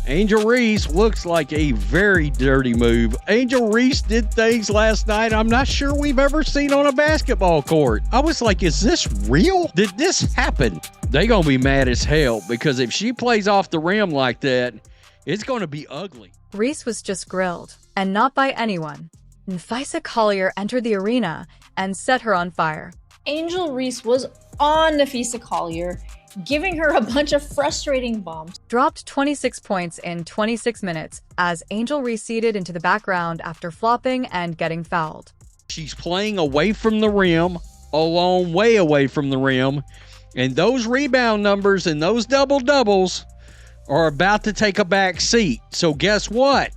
Angel Reese looks like a very dirty move. Angel Reese did things last night I'm not sure we've ever seen on a basketball court. I was like, is this real? Did this happen? They gonna be mad as hell because if she plays off the rim like that, it's gonna be ugly. Reese was just grilled, and not by anyone. Napheesa Collier entered the arena and set her on fire. Angel Reese was on Napheesa Collier, giving her a bunch of frustrating bombs. Dropped 26 points in 26 minutes as Angel receded into the background after flopping and getting fouled. She's playing away from the rim, a long way away from the rim, and those rebound numbers and those double-doubles are about to take a back seat. So guess what?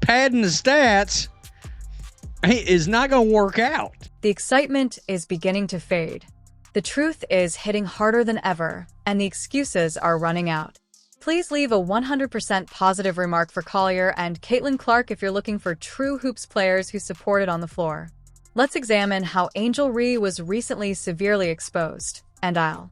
Padding the stats is not going to work out. The excitement is beginning to fade. The truth is hitting harder than ever, and the excuses are running out. Please leave a 100% positive remark for Collier and Caitlin Clark if you're looking for true hoops players who support it on the floor. Let's examine how Angel Reese was recently severely exposed, and I'll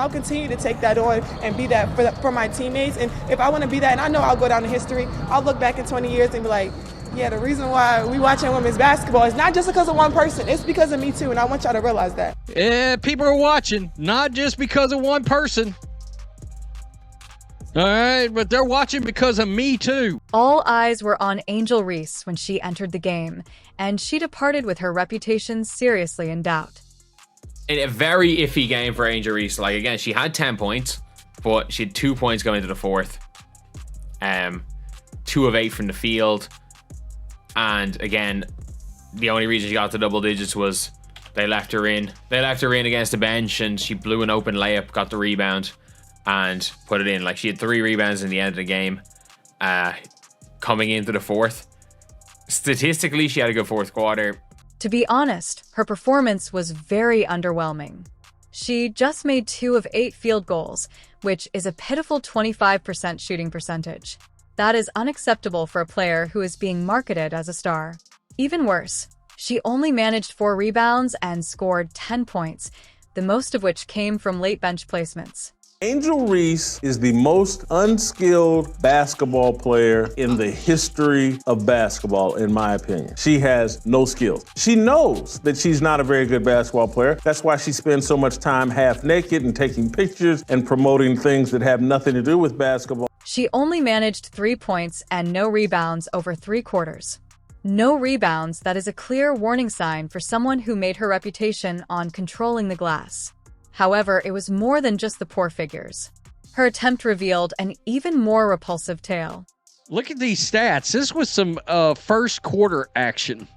continue to take that on and be that for my teammates. And if I want to be that, and I know I'll go down in history, I'll look back in 20 years and be like, yeah, the reason why we watching women's basketball is not just because of one person. It's because of me too, and I want y'all to realize that. Yeah, people are watching, not just because of one person. All right, but they're watching because of me too. All eyes were on Angel Reese when she entered the game, and she departed with her reputation seriously in doubt. A very iffy game for Angel Reese. Like, again, she had 10 points, but she had 2 points going into the fourth. 2 of 8 from the field. And again, the only reason she got to double digits was they left her in. They left her in against the bench, and she blew an open layup, got the rebound, and put it in. Like, she had 3 rebounds in the end of the game, coming into the fourth. Statistically, she had a good fourth quarter. To be honest, her performance was very underwhelming. She just made 2 of 8 field goals, which is a pitiful 25% shooting percentage. That is unacceptable for a player who is being marketed as a star. Even worse, she only managed 4 rebounds and scored 10 points, the most of which came from late bench placements. Angel Reese is the most unskilled basketball player in the history of basketball, in my opinion. She has no skills. She knows that she's not a very good basketball player. That's why she spends so much time half naked and taking pictures and promoting things that have nothing to do with basketball. She only managed 3 points and no rebounds over 3 quarters. No rebounds, that is a clear warning sign for someone who made her reputation on controlling the glass. However, it was more than just the poor figures. Her attempt revealed an even more repulsive tale. Look at these stats. This was some first quarter action.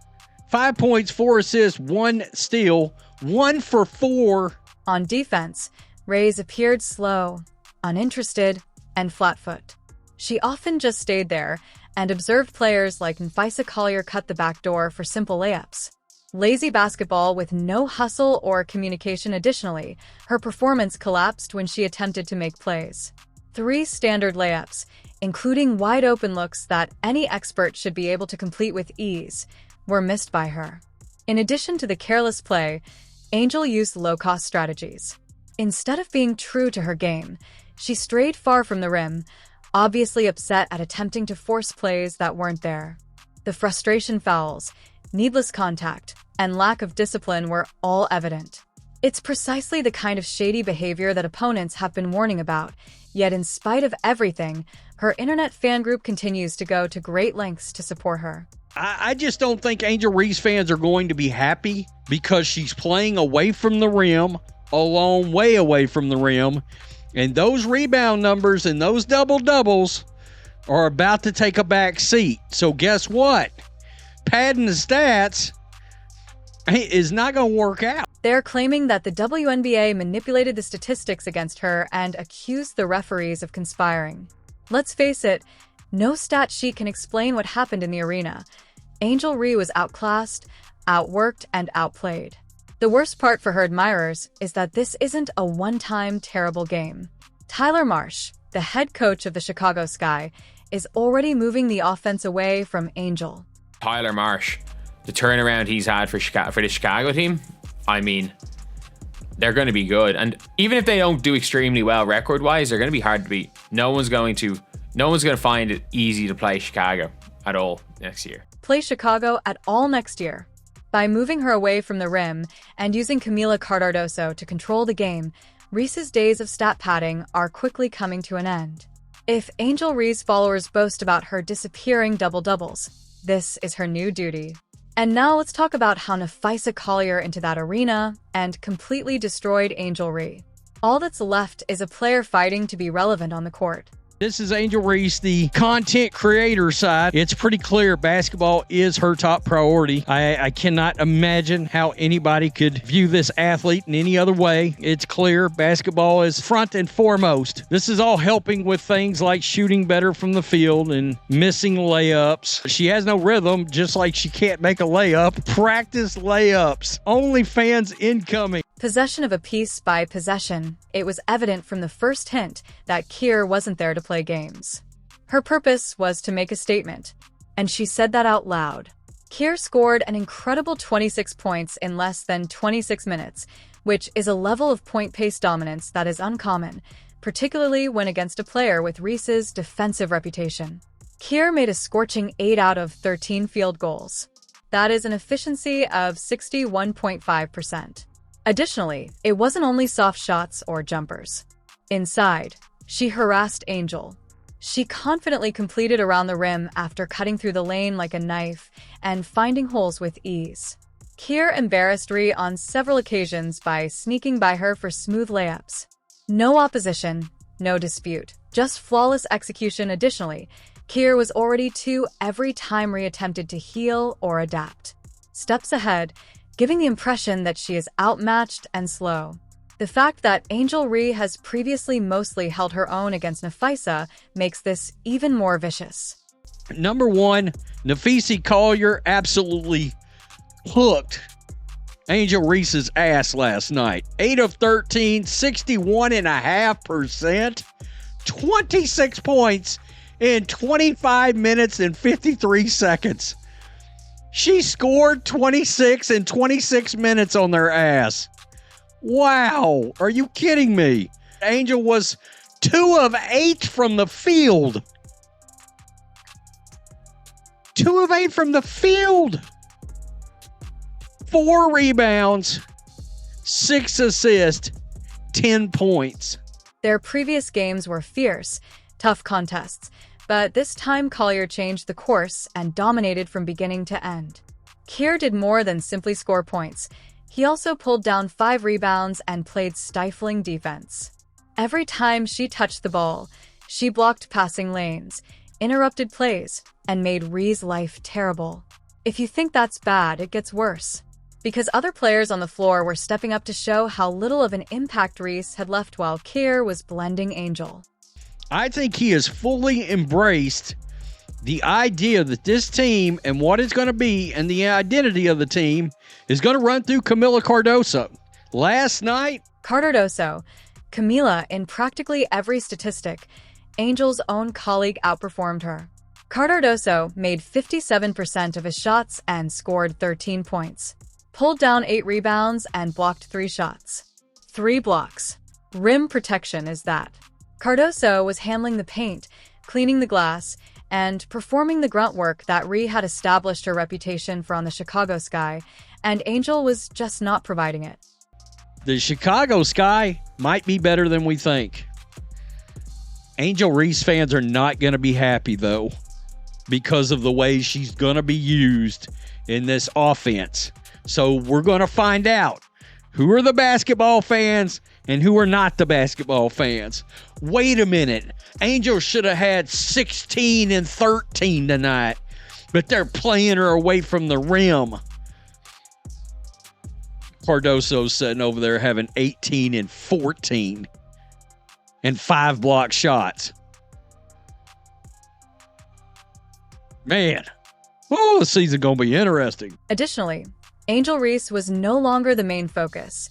5 points, 4 assists, 1 steal, 1 for 4. On defense, Reese appeared slow, uninterested, and flat-foot. She often just stayed there and observed players like Napheesa Collier cut the back door for simple layups. Lazy basketball with no hustle or communication. Additionally, her performance collapsed when she attempted to make plays. 3 standard layups, including wide-open looks that any expert should be able to complete with ease, were missed by her. In addition to the careless play, Angel used low-cost strategies. Instead of being true to her game, she strayed far from the rim, obviously upset at attempting to force plays that weren't there. The frustration fouls, needless contact, and lack of discipline were all evident. It's precisely the kind of shady behavior that opponents have been warning about, yet in spite of everything, her internet fan group continues to go to great lengths to support her. I just don't think Angel Reese fans are going to be happy because she's playing away from the rim, a long way away from the rim, and those rebound numbers and those double-doubles are about to take a back seat. So guess what? Padding the stats is not going to work out. They're claiming that the WNBA manipulated the statistics against her and accused the referees of conspiring. Let's face it, no stat sheet can explain what happened in the arena. Angel Reese was outclassed, outworked, and outplayed. The worst part for her admirers is that this isn't a one-time terrible game. Tyler Marsh, the head coach of the Chicago Sky, is already moving the offense away from Angel. Tyler Marsh, the turnaround he's had for the Chicago team, I mean, they're going to be good. And even if they don't do extremely well record-wise, they're going to be hard to beat. No one's going to No one's going to find it easy to play Chicago at all next year. Play Chicago at all next year. By moving her away from the rim and using Camila Cardoso to control the game, Reese's days of stat padding are quickly coming to an end. If Angel Reese followers boast about her disappearing double-doubles, this is her new duty. And now let's talk about how Napheesa Collier into that arena and completely destroyed Angel Reese. All that's left is a player fighting to be relevant on the court. This is Angel Reese, the content creator side. It's pretty clear basketball is her top priority. I cannot imagine how anybody could view this athlete in any other way. It's clear basketball is front and foremost. This is all helping with things like shooting better from the field and missing layups. She has no rhythm, just like she can't make a layup. Practice layups. OnlyFans incoming. Possession of a piece by possession, it was evident from the first hint that Keir wasn't there to play games. Her purpose was to make a statement, and she said that out loud. Keir scored an incredible 26 points in less than 26 minutes, which is a level of point-pace dominance that is uncommon, particularly when against a player with Reese's defensive reputation. Keir made a scorching 8 out of 13 field goals. That is an efficiency of 61.5%. Additionally, it wasn't only soft shots or jumpers. Inside, she harassed Angel. She confidently completed around the rim after cutting through the lane like a knife and finding holes with ease. Keir embarrassed Reese on several occasions by sneaking by her for smooth layups. No opposition, no dispute, just flawless execution. Additionally, Keir was already 2 every time Reese attempted to heal or adapt. Steps ahead, giving the impression that she is outmatched and slow. The fact that Angel Reese has previously mostly held her own against Napheesa makes this even more vicious. Number one, Napheesa Collier absolutely hooked Angel Reese's ass last night. 8 of 13, 61.5%, 26 points in 25 minutes and 53 seconds. She scored 26 in 26 minutes on their ass. Wow. Are you kidding me? Angel was 2 of 8 from the field. 2 of 8 from the field. 4 rebounds, 6 assists, 10 points. Their previous games were fierce, tough contests, but this time Collier changed the course and dominated from beginning to end. Keir did more than simply score points. He also pulled down 5 rebounds and played stifling defense. Every time she touched the ball, she blocked passing lanes, interrupted plays, and made Reese's life terrible. If you think that's bad, it gets worse. Because other players on the floor were stepping up to show how little of an impact Reese had left while Keir was blending Angel. I think he has fully embraced the idea that this team and what it's going to be and the identity of the team is going to run through Camila Cardoso. Last night, Cardoso, Camila in practically every statistic, Angel's own colleague outperformed her. Cardoso made 57% of his shots and scored 13 points. Pulled down 8 rebounds and blocked 3 shots. 3 blocks. Rim protection is that. Cardoso was handling the paint, cleaning the glass, and performing the grunt work that Reese had established her reputation for on the Chicago Sky, and Angel was just not providing it. the Chicago Sky might be better than we think. Angel Reese fans are not going to be happy, though, because of the way she's going to be used in this offense. So we're going to find out who are the basketball fans and who are not the basketball fans. Wait a minute. Angel should have had 16 and 13 tonight, but they're playing her away from the rim. Cardoso's sitting over there having 18 and 14 and 5 block shots. Man, oh, the season's going to be interesting. Additionally, Angel Reese was no longer the main focus.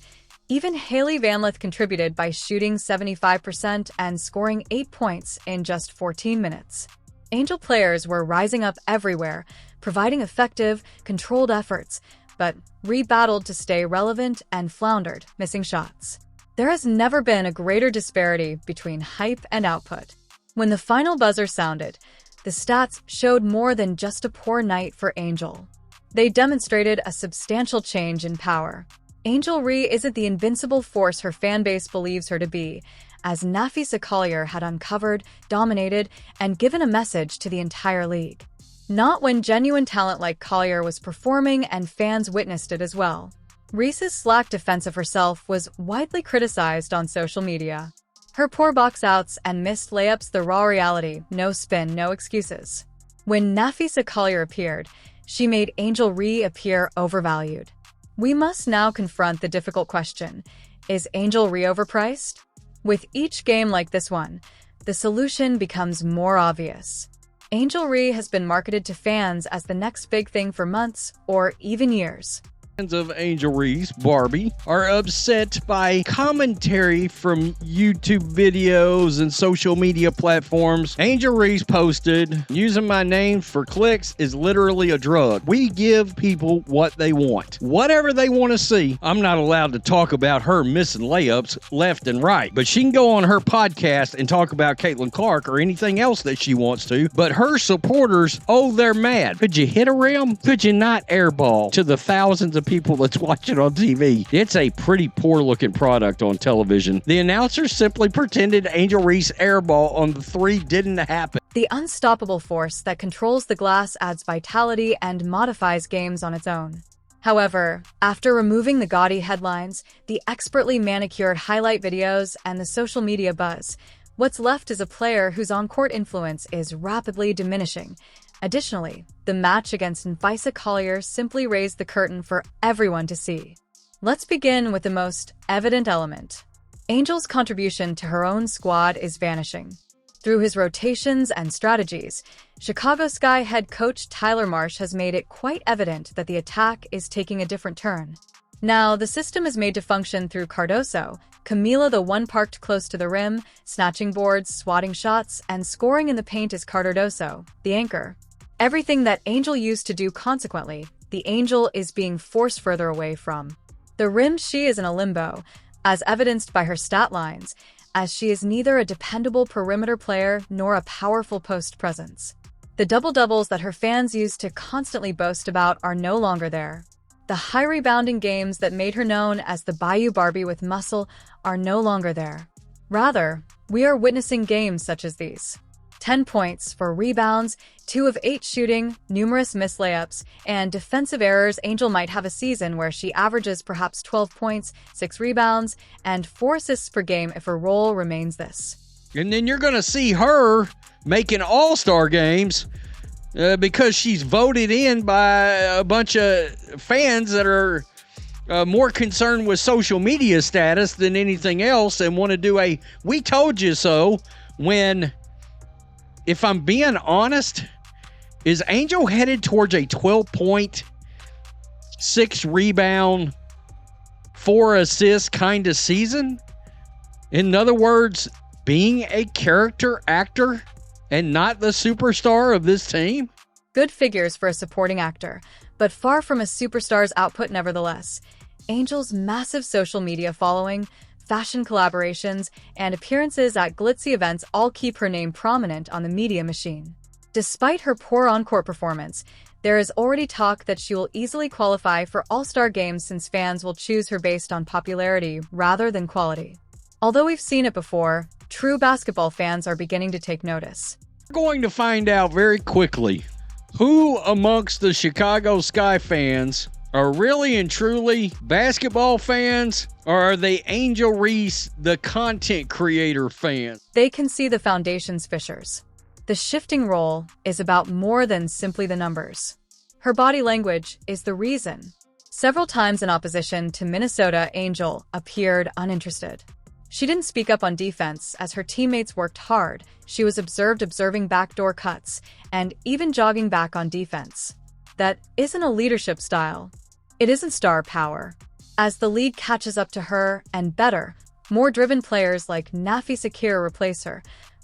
Even Haley Van Lith contributed by shooting 75% and scoring 8 points in just 14 minutes. Angel players were rising up everywhere, providing effective, controlled efforts, but re-battled to stay relevant and floundered, missing shots. There has never been a greater disparity between hype and output. When the final buzzer sounded, the stats showed more than just a poor night for Angel. They demonstrated a substantial change in power. Angel Reese isn't the invincible force her fanbase believes her to be, as Napheesa Collier had uncovered, dominated, and given a message to the entire league. Not when genuine talent like Collier was performing and fans witnessed it as well. Reese's slack defense of herself was widely criticized on social media. Her poor box outs and missed layups, the raw reality, no spin, no excuses. When Napheesa Collier appeared, she made Angel Reese appear overvalued. We must now confront the difficult question: is Angel Reese overpriced? With each game like this one, the solution becomes more obvious. Angel Reese has been marketed to fans as the next big thing for months or even years. Fans of Angel Reese, Barbie, are upset by commentary from YouTube videos and social media platforms. Angel Reese posted, "Using my name for clicks is literally a drug. We give people what they want. Whatever they want to see." I'm not allowed to talk about her missing layups left and right, but she can go on her podcast and talk about Caitlin Clark or anything else that she wants to. But her supporters, oh, they're mad. Could you hit a rim? Could you not airball to the thousands of people that's watching on TV? It's a pretty poor looking product on television. The announcers simply pretended Angel Reese airball on the three didn't happen. The unstoppable force that controls the glass adds vitality and modifies games on its own. However, after removing the gaudy headlines, the expertly manicured highlight videos, and the social media buzz, what's left is a player whose on-court influence is rapidly diminishing. Additionally, the match against Napheesa Collier simply raised the curtain for everyone to see. Let's begin with the most evident element. Angel's contribution to her own squad is vanishing. Through his rotations and strategies, Chicago Sky head coach Tyler Marsh has made it quite evident that the attack is taking a different turn. Now, the system is made to function through Cardoso, Camila, the one parked close to the rim, snatching boards, swatting shots, and scoring in the paint is Cardoso, the anchor. Everything that Angel used to do. Consequently, the Angel is being forced further away from the rim. She is in a limbo, as evidenced by her stat lines, as she is neither a dependable perimeter player nor a powerful post presence. The double-doubles that her fans used to constantly boast about are no longer there. The high rebounding games that made her known as the Bayou Barbie with muscle are no longer there. Rather, we are witnessing games such as these. 10 points, 4 rebounds, 2 of 8 shooting, numerous missed layups, and defensive errors. Angel might have a season where she averages perhaps 12 points, 6 rebounds, and 4 assists per game if her role remains this. And then you're going to see her making all-star games because she's voted in by a bunch of fans that are more concerned with social media status than anything else and want to do a "we told you so" when, if I'm being honest, is Angel headed towards a 12-point, 6 rebound, 4 assist kind of season? In other words, being a character actor and not the superstar of this team? Good figures for a supporting actor, but far from a superstar's output nevertheless. Angel's massive social media following, fashion collaborations, and appearances at glitzy events all keep her name prominent on the media machine. Despite her poor on-court performance, there is already talk that she will easily qualify for all-star games since fans will choose her based on popularity rather than quality. Although we've seen it before, true basketball fans are beginning to take notice. We're going to find out very quickly who amongst the Chicago Sky fans are really and truly basketball fans, or are they Angel Reese, the content creator fans? They can see the foundation's fissures. The shifting role is about more than simply the numbers. Her body language is the reason. Several times in opposition to Minnesota, Angel appeared uninterested. She didn't speak up on defense as her teammates worked hard. She was observing backdoor cuts and even jogging back on defense. That isn't a leadership style. It isn't star power. As the league catches up to her, and better, more driven players like Napheesa Collier replace her,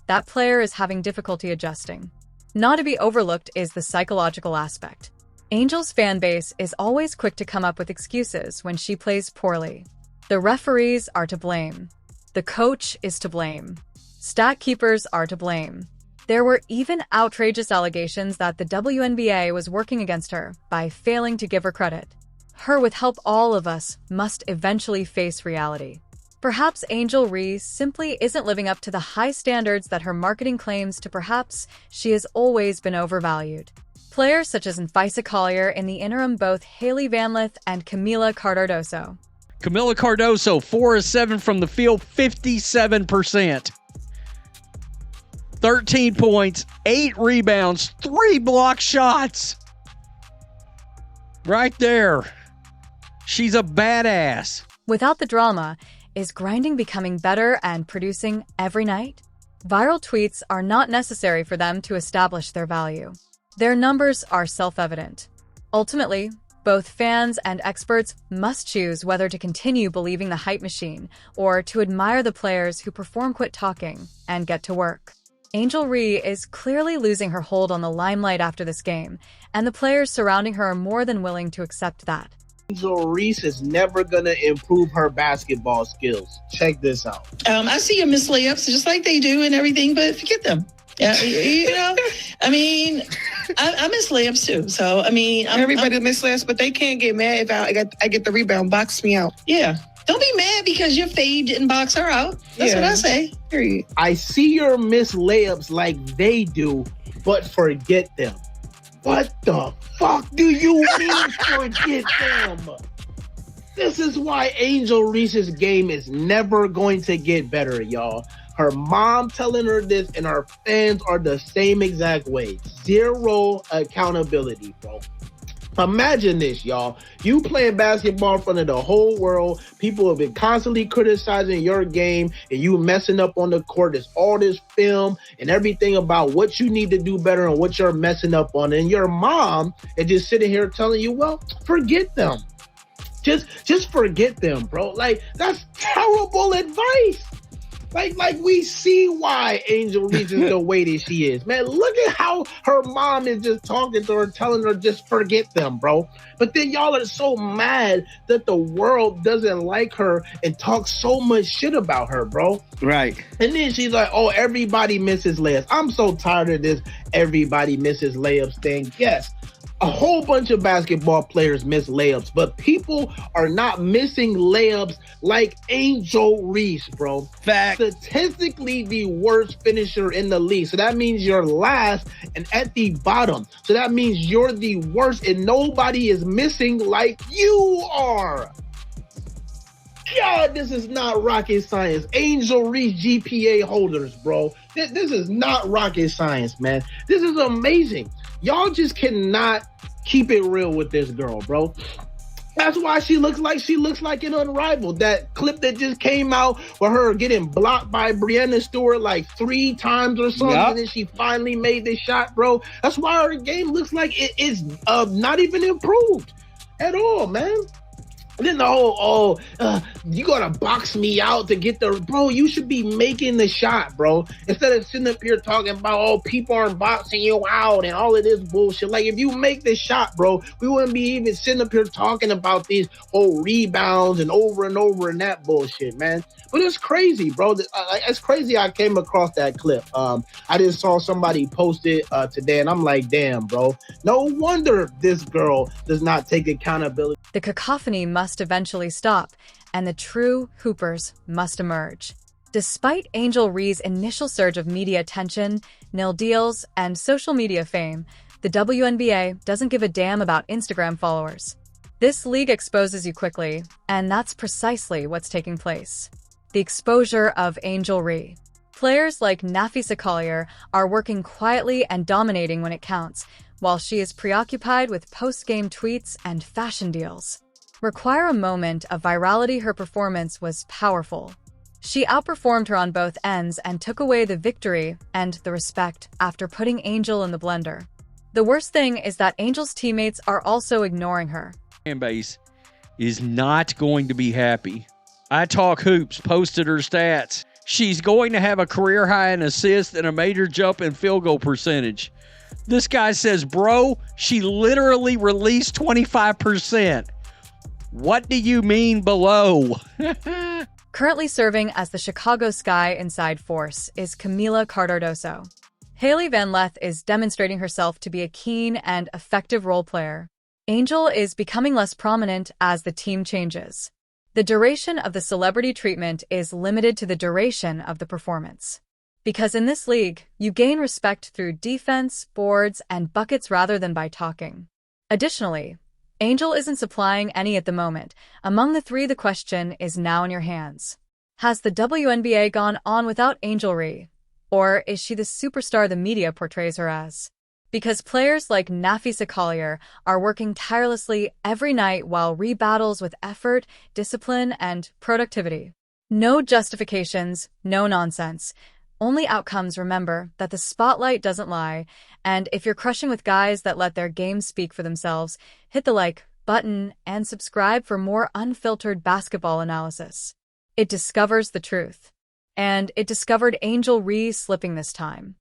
that player is having difficulty adjusting. Not to be overlooked is the psychological aspect. Angel's fan base is always quick to come up with excuses when she plays poorly. The referees are to blame. The coach is to blame. Stat keepers are to blame. There were even outrageous allegations that the WNBA was working against her by failing to give her credit. Her, with help all of us, must eventually face reality. Perhaps Angel Reese simply isn't living up to the high standards that her marketing claims to. Perhaps she has always been overvalued. Players such as Napheesa Collier, in the interim both Haley Van Lith and Camila Cardoso. Camila Cardoso, 4 of 7 from the field, 57%. 13 points, 8 rebounds, 3 block shots. Right there. She's a badass. Without the drama, is grinding becoming better and producing every night? Viral tweets are not necessary for them to establish their value. Their numbers are self-evident. Ultimately, both fans and experts must choose whether to continue believing the hype machine or to admire the players who perform, quit talking, and get to work. Angel Reese is clearly losing her hold on the limelight after this game, and the players surrounding her are more than willing to accept that. Angel Reese is never going to improve her basketball skills. Check this out. I see you miss layups just like they do and everything, but forget them. Yeah, you know, I mean, I miss layups too. So, I mean, everybody miss layups, but they can't get mad if I get the rebound, box me out. Yeah. Don't be mad because your fade didn't box her out. That's what I say. Period. I see your miss layups like they do, but forget them. What the fuck do you mean forget them? This is why Angel Reese's game is never going to get better, y'all. Her mom telling her this and her fans are the same exact way. Zero accountability, bro. Imagine this, y'all. You playing basketball in front of the whole world. People have been constantly criticizing your game and you messing up on the court. There's all this film and everything about what you need to do better and what you're messing up on. And your mom is just sitting here telling you, well, forget them. Just forget them, bro. Like, that's terrible advice. Like we see why Angel Reese is the way that she is. Man, look at how her mom is just talking to her, telling her just forget them, bro. But then y'all are so mad that the world doesn't like her and talk so much shit about her, bro. Right. And then she's like, oh, everybody misses layups. I'm so tired of this everybody misses layups thing. Yes. A whole bunch of basketball players miss layups, but people are not missing layups like Angel Reese, bro. Fact. Statistically the worst finisher in the league. So that means you're last and at the bottom. So that means you're the worst and nobody is missing like you are. God, this is not rocket science. Angel Reese GPA holders, bro. This is not rocket science, man. This is amazing. Y'all just cannot keep it real with this girl, bro. That's why she looks like an unrivaled. That clip that just came out with her getting blocked by Breanna Stewart like 3 times or something, and then she finally made this shot, bro. That's why her game looks like it is not even improved at all, man. And then the whole, you gotta box me out to get the, bro, you should be making the shot, bro. Instead of sitting up here talking about, oh, people aren't boxing you out and all of this bullshit. Like, if you make the shot, bro, we wouldn't be even sitting up here talking about these whole rebounds and over and that bullshit, man. But it's crazy, bro. It's crazy I came across that clip. I just saw somebody post it today, and I'm like, damn, bro. No wonder this girl does not take accountability. The cacophony must eventually stop, and the true hoopers must emerge. Despite Angel Reese's initial surge of media attention, nil deals, and social media fame, the WNBA doesn't give a damn about Instagram followers. This league exposes you quickly, and that's precisely what's taking place. The exposure of Angel Reese. Players like Napheesa Collier are working quietly and dominating when it counts, while she is preoccupied with post-game tweets and fashion deals. Require a moment of virality. Her performance was powerful. She outperformed her on both ends and took away the victory and the respect after putting Angel in the blender. The worst thing is that Angel's teammates are also ignoring her. Fan base is not going to be happy. I Talk Hoops posted her stats. She's going to have a career high in assists and a major jump in field goal percentage. This guy says, bro, she literally released 25%. What do you mean below? Currently serving as the Chicago Sky Inside Force is Camila Cardoso. Hailey Van Leth is demonstrating herself to be a keen and effective role player. Angel is becoming less prominent as the team changes. The duration of the celebrity treatment is limited to the duration of the performance. Because in this league, you gain respect through defense, boards, and buckets rather than by talking. Additionally, Angel isn't supplying any at the moment. Among the three, the question is now in your hands. Has the WNBA gone on without Angel Reese? Or is she the superstar the media portrays her as? Because players like Napheesa Collier are working tirelessly every night while Reese battles with effort, discipline, and productivity. No justifications, no nonsense. Only outcomes. Remember that the spotlight doesn't lie, and if you're crushing with guys that let their games speak for themselves, hit the like button and subscribe for more unfiltered basketball analysis. It discovers the truth. And it discovered Angel Reese slipping this time.